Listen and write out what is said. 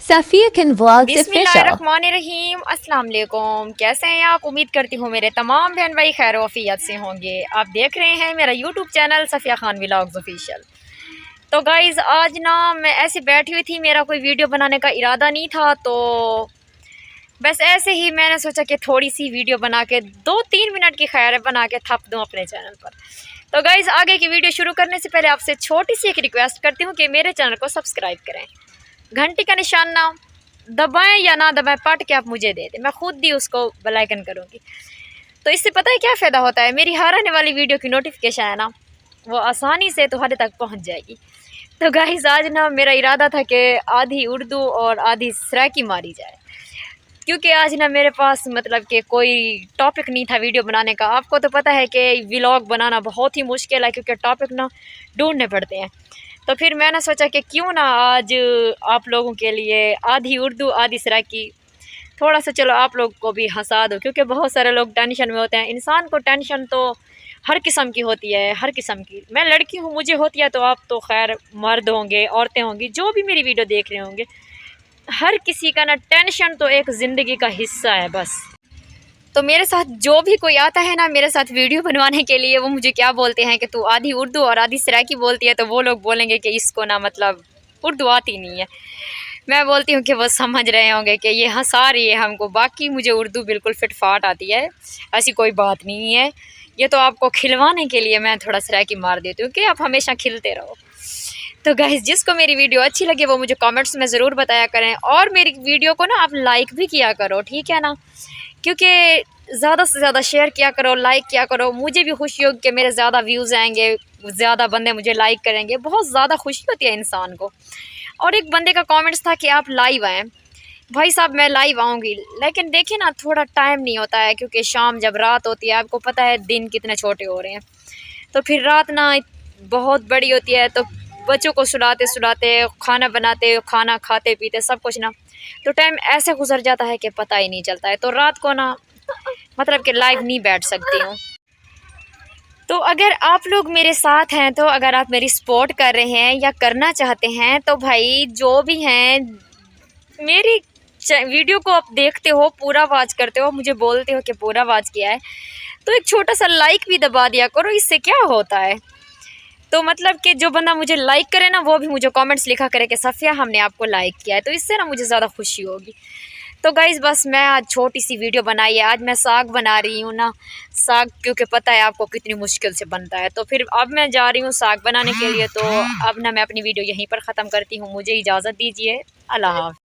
Safia can vlogs official. बिस्मिल्लाहिर्रहमानिर्रहीम, अस्सलाम वालेकुम। कैसे हैं आप? उम्मीद करती हूँ मेरे तमाम बहन भाई खैर वफ़ियत से होंगे। आप देख रहे हैं मेरा YouTube channel Safiya Khan vlogs official. तो गाइज़ आज ना मैं ऐसे बैठी हुई थी, मेरा कोई वीडियो बनाने का इरादा नहीं था, तो बस ऐसे ही मैंने सोचा कि थोड़ी सी वीडियो बना के 2-3 मिनट की खैर बना के थप दूँ अपने चैनल पर। तो गाइज़ आगे की वीडियो शुरू करने से पहले आपसे छोटी सी एक रिक्वेस्ट करती हूँ कि मेरे चैनल को सब्सक्राइब करें, घंटी का निशान ना दबाएं या ना दबाएं, पट के आप मुझे दे दें, मैं खुद ही उसको बेल आइकन करूँगी। तो इससे पता है क्या फ़ायदा होता है, मेरी हर आने वाली वीडियो की नोटिफिकेशन है ना वो आसानी से तुम्हारे तक पहुंच जाएगी। तो गाइस आज ना मेरा इरादा था कि आधी उर्दू और आधी सराइकी मारी जाए, क्योंकि आज ना मेरे पास मतलब कि कोई टॉपिक नहीं था वीडियो बनाने का। आपको तो पता है कि व्लॉग बनाना बहुत ही मुश्किल है, क्योंकि टॉपिक ना ढूंढने पड़ते हैं। तो फिर मैंने सोचा कि क्यों ना आज आप लोगों के लिए आधी उर्दू आधी सराइकी थोड़ा सा चलो आप लोग को भी हंसा दो, क्योंकि बहुत सारे लोग टेंशन में होते हैं। इंसान को टेंशन तो हर किस्म की होती है, हर किस्म की। मैं लड़की हूँ, मुझे होती है, तो आप तो खैर मर्द होंगे, औरतें होंगी, जो भी मेरी वीडियो देख रहे होंगे, हर किसी का ना टेंशन तो एक ज़िंदगी का हिस्सा है बस। तो मेरे साथ जो भी कोई आता है ना मेरे साथ वीडियो बनवाने के लिए, वो मुझे क्या बोलते हैं कि तू आधी उर्दू और आधी सराइकी बोलती है। तो वो लोग बोलेंगे कि इसको ना मतलब उर्दू आती नहीं है। मैं बोलती हूँ कि वो समझ रहे होंगे कि ये हंसा रही है हमको, बाकी मुझे उर्दू बिल्कुल फिट फाट आती है, ऐसी कोई बात नहीं है। ये तो आपको खिलवाने के लिए मैं थोड़ा सराइकी मार देती हूँ कि आप हमेशा खिलते रहो। तो गाइस जिसको मेरी वीडियो अच्छी लगे वो मुझे कमेंट्स में ज़रूर बताया करें, और मेरी वीडियो को ना आप लाइक भी किया करो, ठीक है ना, क्योंकि ज़्यादा से ज़्यादा शेयर किया करो, लाइक किया करो। मुझे भी खुशी होगी कि मेरे ज़्यादा व्यूज़ आएंगे, ज़्यादा बंदे मुझे लाइक करेंगे, बहुत ज़्यादा खुशी होती है इंसान को। और एक बंदे का कमेंट्स था कि आप लाइव आएँ। भाई साहब मैं लाइव आऊँगी, लेकिन देखिए ना थोड़ा टाइम नहीं होता है, क्योंकि शाम जब रात होती है, आपको पता है दिन कितने छोटे हो रहे हैं, तो फिर रात ना बहुत बड़ी होती है। तो बच्चों को सुलाते सुलाते, खाना बनाते, खाना खाते पीते सब कुछ ना, तो टाइम ऐसे गुजर जाता है कि पता ही नहीं चलता है। तो रात को ना मतलब कि लाइव नहीं बैठ सकती हूँ। तो अगर आप लोग मेरे साथ हैं, तो अगर आप मेरी सपोर्ट कर रहे हैं या करना चाहते हैं, तो भाई जो भी हैं मेरी वीडियो को आप देखते हो, पूरा वॉच करते हो, मुझे बोलते हो कि पूरा वॉच किया है, तो एक छोटा सा लाइक भी दबा दिया करो, इससे क्या होता है। तो मतलब कि जो बंदा मुझे लाइक करे ना वो भी मुझे कमेंट्स लिखा करे कि सफ़िया हमने आपको लाइक किया है, तो इससे ना मुझे ज़्यादा खुशी होगी। तो गाइज़ बस मैं आज छोटी सी वीडियो बनाई है। आज मैं साग बना रही हूँ ना, साग क्योंकि पता है आपको कितनी मुश्किल से बनता है। तो फिर अब मैं जा रही हूँ साग बनाने के लिए। तो अब ना मैं अपनी वीडियो यहीं पर ख़त्म करती हूँ, मुझे इजाज़त दीजिए। अल्लाह हाफ़िज़।